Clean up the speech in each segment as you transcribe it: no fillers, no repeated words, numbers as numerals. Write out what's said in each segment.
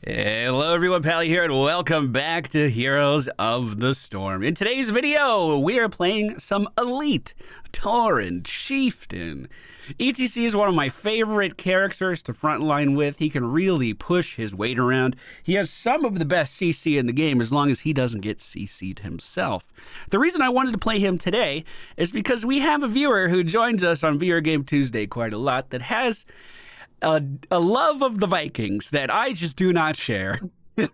Hello everyone, Pally here, and welcome back to Heroes of the Storm. In today's video, we are playing some Elite Tauren Chieftain. ETC is one of my favorite characters to frontline with. He can really push his weight around. He has some of the best CC in the game as long as he doesn't get CC'd himself. The reason I wanted to play him today is because we have a viewer who joins us on VR Game Tuesday quite a lot that has a love of the Vikings that I just do not share.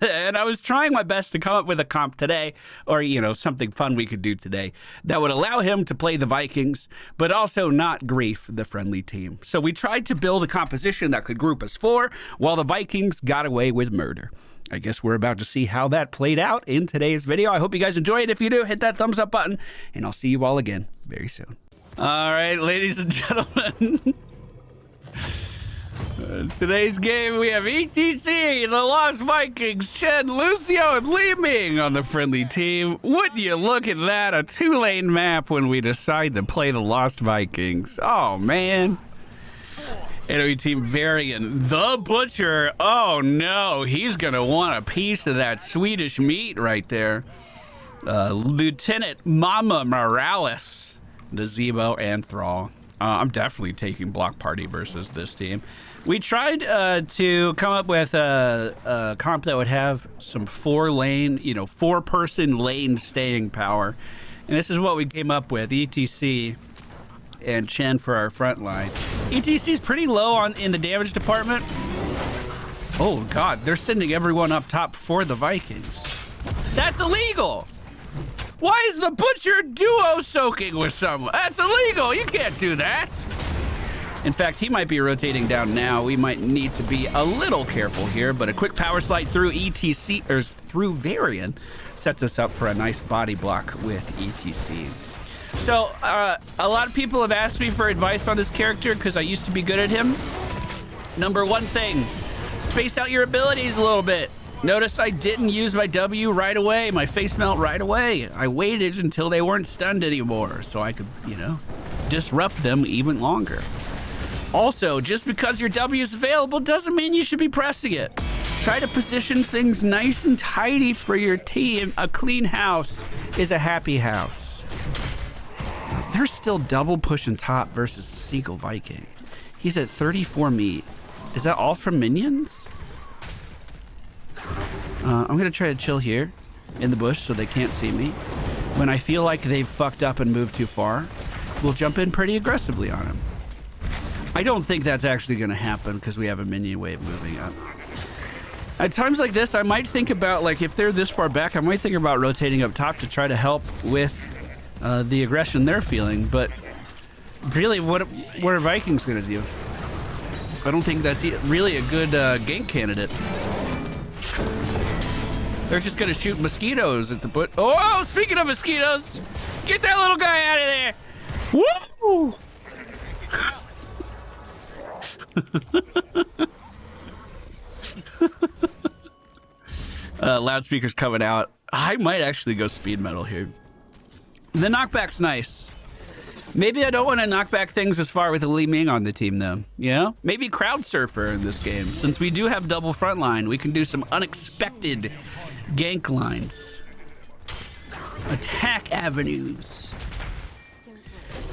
And I was trying my best to come up with a comp today, or, you know, something fun we could do today that would allow him to play the Vikings, but also not grief the friendly team. So we tried to build a composition that could group us four, while the Vikings got away with murder. I guess we're about to see how that played out in today's video. I hope you guys enjoy it. If you do, hit that thumbs up button, and I'll see you all again very soon. All right, ladies and gentlemen. Today's game, we have ETC, the Lost Vikings, Chen, Lucio, and Li Ming on the friendly team. Wouldn't you look at that, a two-lane map when we decide to play the Lost Vikings. Oh, man. Enemy team Varian, the Butcher. Oh, no, he's going to want a piece of that Swedish meat right there. Lieutenant Mama Morales, Nazebo, and Thrall. I'm definitely taking Block Party versus this team. We tried to come up with a comp that would have some four-person lane staying power. And this is what we came up with, ETC and Chen for our front line. ETC's pretty low in the damage department. Oh, God, they're sending everyone up top for the Vikings. That's illegal! Why is the Butcher duo soaking with someone? That's illegal! You can't do that! In fact, he might be rotating down now. We might need to be a little careful here, but a quick power slide through ETC, or through Varian, sets us up for a nice body block with ETC. So, a lot of people have asked me for advice on this character because I used to be good at him. Number one thing, space out your abilities a little bit. Notice I didn't use my W right away, my face melt right away. I waited until they weren't stunned anymore so I could, disrupt them even longer. Also, just because your W is available doesn't mean you should be pressing it. Try to position things nice and tidy for your team. A clean house is a happy house. They're still double pushing top versus the Seagull Viking. He's at 34 meat. Is that all from minions? I'm going to try to chill here in the bush so they can't see me. When I feel like they've fucked up and moved too far, we'll jump in pretty aggressively on him. I don't think that's actually going to happen because we have a minion wave moving up. At times like this, I might think about, like, if they're this far back, I might think about rotating up top to try to help with the aggression they're feeling. But really, what are Vikings going to do? I don't think that's really a good gank candidate. They're just going to shoot mosquitoes at the butt. Oh, speaking of mosquitoes, get that little guy out of there. Woo! Loudspeakers coming out. I might actually go speed metal here. The knockback's nice. Maybe I don't want to knock back things as far with Li Ming on the team, though. You know? Maybe Crowd Surfer in this game. Since we do have double front line, we can do some unexpected gank lines. Attack avenues.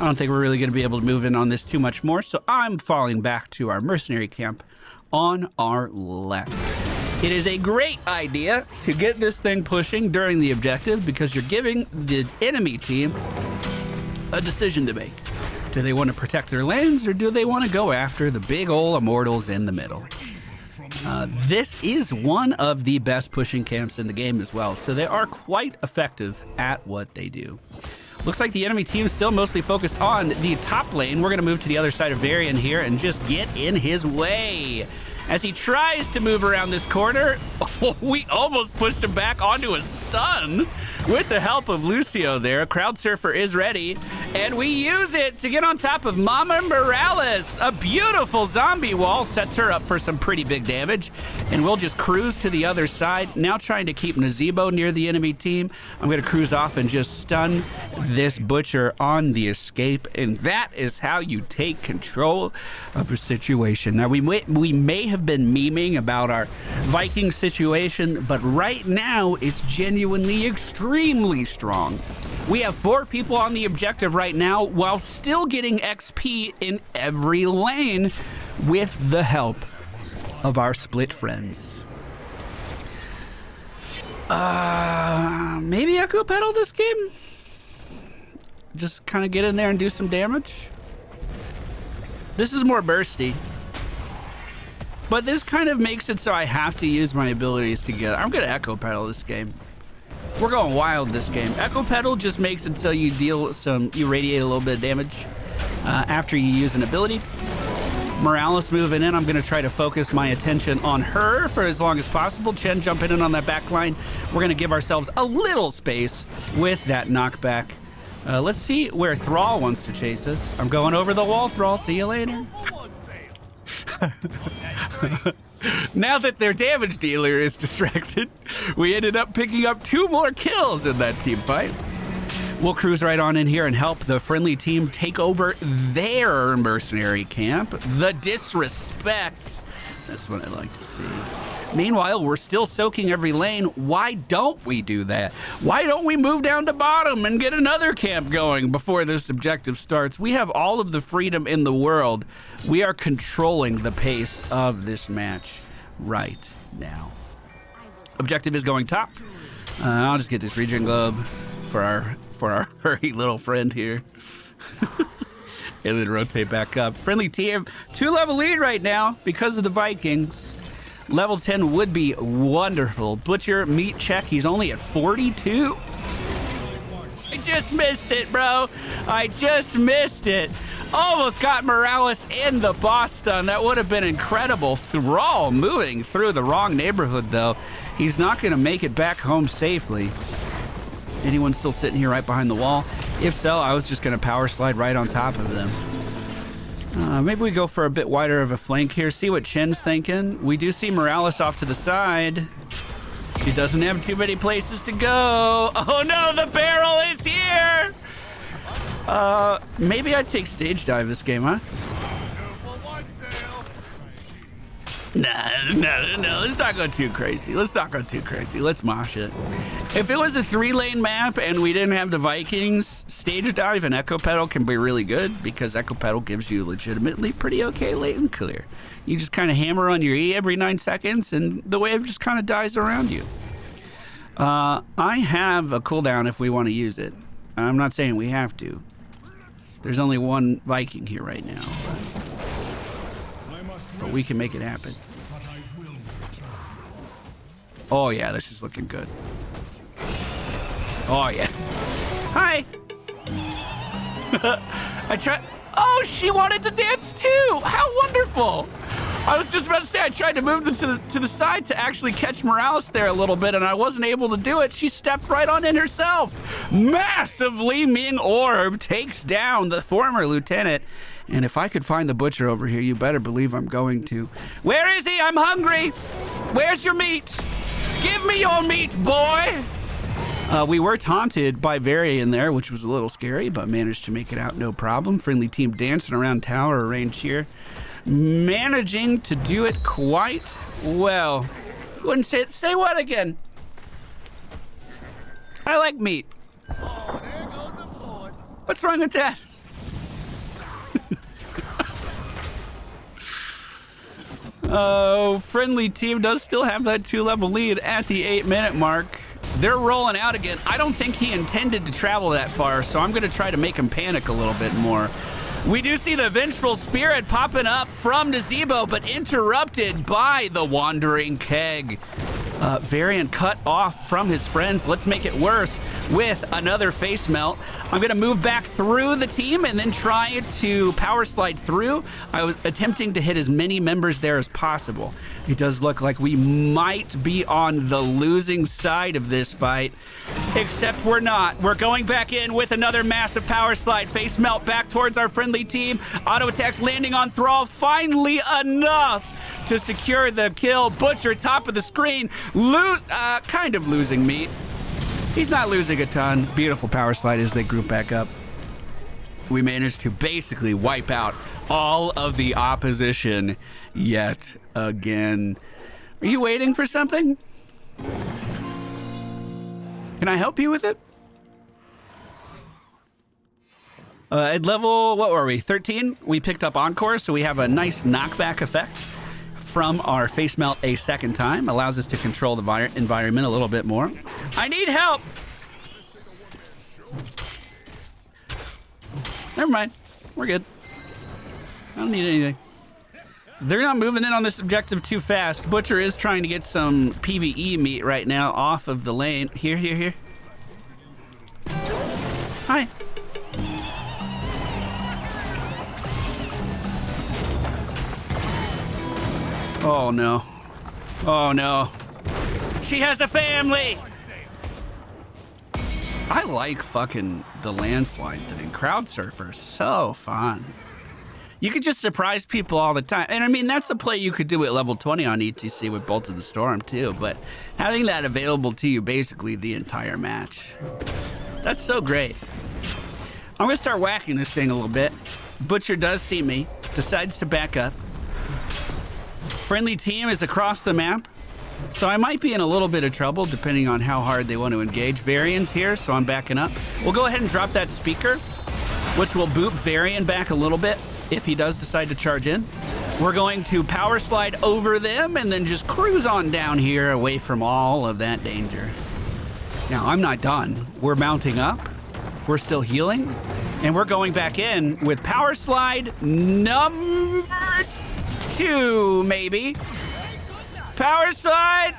I don't think we're really going to be able to move in on this too much more, so I'm falling back to our mercenary camp on our left. It is a great idea to get this thing pushing during the objective because you're giving the enemy team a decision to make. Do they want to protect their lanes or do they want to go after the big ol' immortals in the middle? This is one of the best pushing camps in the game as well, so they are quite effective at what they do. Looks like the enemy team is still mostly focused on the top lane. We're going to move to the other side of Varian here and just get in his way. As he tries to move around this corner, we almost pushed him back onto a stun with the help of Lucio there. Crowd Surfer is ready, And we use it to get on top of Mama Morales. A beautiful zombie wall sets her up for some pretty big damage. And we'll just cruise to the other side. Now trying to keep Nazebo near the enemy team. I'm going to cruise off and just stun this butcher on the escape. And that is how you take control of a situation. Now, we may have been memeing about our Viking situation, but right now it's genuinely extremely strong. We have 4 people on the objective right now while still getting XP in every lane with the help of our split friends. Maybe Echo Pedal this game? Just kind of get in there and do some damage. This is more bursty. But this kind of makes it so I have to use my abilities together. I'm gonna Echo Pedal this game. We're going wild this game. Echo Pedal just makes it so you you radiate a little bit of damage after you use an ability. Morales moving in. I'm going to try to focus my attention on her for as long as possible. Chen jumping in on that back line. We're going to give ourselves a little space with that knockback. Let's see where Thrall wants to chase us. I'm going over the wall, Thrall. See you later. Now that their damage dealer is distracted, we ended up picking up 2 more kills in that team fight. We'll cruise right on in here and help the friendly team take over their mercenary camp. The disrespect. That's what I like to see. Meanwhile, we're still soaking every lane. Why don't we do that? Why don't we move down to bottom and get another camp going before this objective starts? We have all of the freedom in the world. We are controlling the pace of this match right now. Objective is going top. I'll just get this regen globe for our hurry little friend here. And then rotate back up. Friendly team, 2-level lead right now because of the Vikings. Level 10 would be wonderful. Butcher, meat check. He's only at 42. I just missed it, bro. I just missed it. Almost got Morales in the boss stun. That would have been incredible. Thrall moving through the wrong neighborhood, though. He's not going to make it back home safely. Anyone still sitting here right behind the wall? If so, I was just going to power slide right on top of them. Maybe we go for a bit wider of a flank here, see what Chen's thinking. We do see Morales off to the side. She doesn't have too many places to go. Oh no, the barrel is here! Maybe I take stage dive this game, huh? No, let's not go too crazy. Let's mosh it. If it was a 3-lane map and we didn't have the Vikings, stage dive and Echo Pedal can be really good because Echo Pedal gives you legitimately pretty okay lane clear. You just kind of hammer on your E every 9 seconds and the wave just kind of dies around you. I have a cooldown if we want to use it. I'm not saying we have to. There's only 1 Viking here right now. But we can make it happen. Oh yeah, this is looking good. Oh yeah. Hi. I tried. Oh, she wanted to dance too. How wonderful. I was just about to say I tried to move them to the side to actually catch Morales there a little bit, and I wasn't able to do it. She stepped right on in herself. Massively Ming Orb takes down the former lieutenant. And if I could find the butcher over here, you better believe I'm going to. Where is he? I'm hungry. Where's your meat? Give me your meat, boy. We were taunted by Very in there, which was a little scary, but managed to make it out no problem. Friendly team dancing around tower range here. Managing to do it quite well. Wouldn't say it. Say what again? I like meat. Oh, there goes the Lord. What's wrong with that? Oh, friendly team does still have that 2-level lead at the 8-minute mark. They're rolling out again. I don't think he intended to travel that far, so I'm going to try to make him panic a little bit more. We do see the Vengeful Spirit popping up from Nazebo, but interrupted by the Wandering Keg. Varian cut off from his friends. Let's make it worse with another face melt. I'm going to move back through the team and then try to power slide through. I was attempting to hit as many members there as possible. It does look like we might be on the losing side of this fight, except we're not. We're going back in with another massive power slide. Face melt back towards our friendly team. Auto attacks landing on Thrall. Finally enough to secure the kill. Butcher, top of the screen, kind of losing meat. He's not losing a ton. Beautiful power slide as they group back up. We managed to basically wipe out all of the opposition yet again. Are you waiting for something? Can I help you with it? At level, what were we, 13? We picked up Encore, so we have a nice knockback effect from our face melt a second time. Allows us to control the environment a little bit more. I need help! Never mind. We're good. I don't need anything. They're not moving in on this objective too fast. Butcher is trying to get some PvE meat right now off of the lane. Here, here, here. Hi. Oh no. Oh no. She has a family! I like fucking the landslide thing. Crowd surfer, so fun. You could just surprise people all the time. And I mean, that's a play you could do at level 20 on ETC with Bolt of the Storm too, but having that available to you basically the entire match. That's so great. I'm gonna start whacking this thing a little bit. Butcher does see me, decides to back up. Friendly team is across the map, so I might be in a little bit of trouble depending on how hard they want to engage. Varian's here, so I'm backing up. We'll go ahead and drop that speaker, which will boot Varian back a little bit if he does decide to charge in. We're going to power slide over them and then just cruise on down here away from all of that danger. Now, I'm not done. We're mounting up. We're still healing. And we're going back in with power slide number 2, maybe. Power slide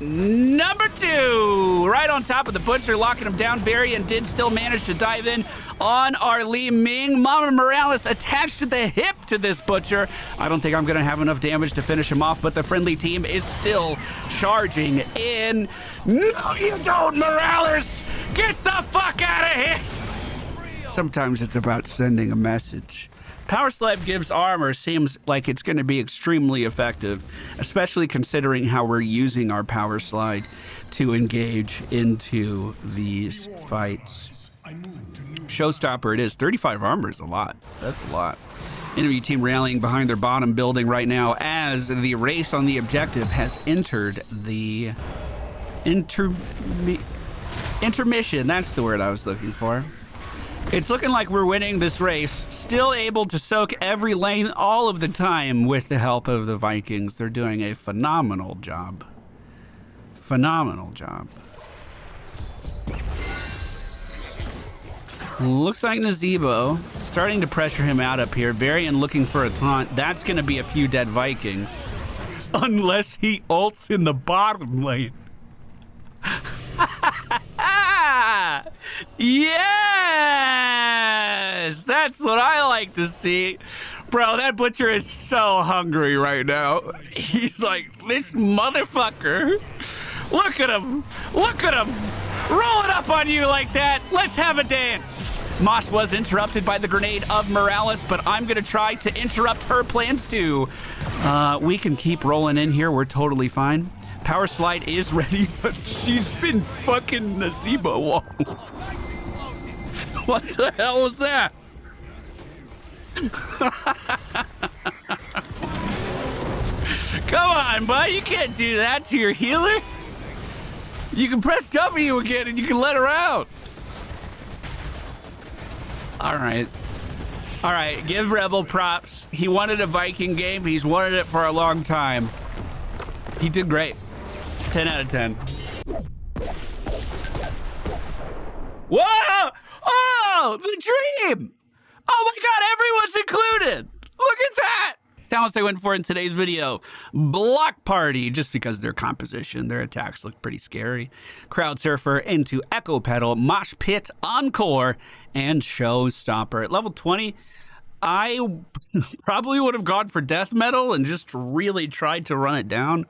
number 2. Right on top of the Butcher, locking him down. Varian did still manage to dive in on our Li Ming. Mama Morales attached to the hip to this Butcher. I don't think I'm going to have enough damage to finish him off, but the friendly team is still charging in. No, you don't, Morales! Get the fuck out of here! Sometimes it's about sending a message. Power Slide gives armor seems like it's going to be extremely effective, especially considering how we're using our Power Slide to engage into these fights. Showstopper it is. 35 armor is a lot. That's a lot. Enemy team rallying behind their bottom building right now as the race on the objective has entered the intermission. That's the word I was looking for. It's looking like we're winning this race, still able to soak every lane all of the time with the help of the Vikings. They're doing a phenomenal job. Phenomenal job. Looks like Nazebo starting to pressure him out up here. Varian looking for a taunt. That's going to be a few dead Vikings. Unless he ults in the bottom lane. Yes! That's what I like to see. Bro, that Butcher is so hungry right now. He's like, this motherfucker. Look at him. Look at him. Rolling up on you like that. Let's have a dance. Mosh was interrupted by the grenade of Morales, but I'm going to try to interrupt her plans too. We can keep rolling in here. We're totally fine. Power Slide is ready, but she's been fucking Nazebo wall. What the hell was that? Come on, bud. You can't do that to your healer. You can press W again and you can let her out. All right. All right. Give Rebel props. He wanted a Viking game. He's wanted it for a long time. He did great. 10 out of 10. Whoa! Oh, the dream! Oh my God, everyone's included! Look at that! Talents I went for in today's video: Block Party, just because their composition, their attacks look pretty scary. Crowd Surfer into Echo Pedal, Mosh Pit, Encore, and Showstopper. At level 20, I probably would have gone for Death Metal and just really tried to run it down.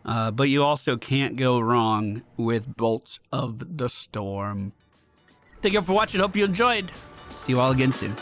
But you also can't go wrong with Bolts of the Storm. Thank you for watching. Hope you enjoyed. See you all again soon.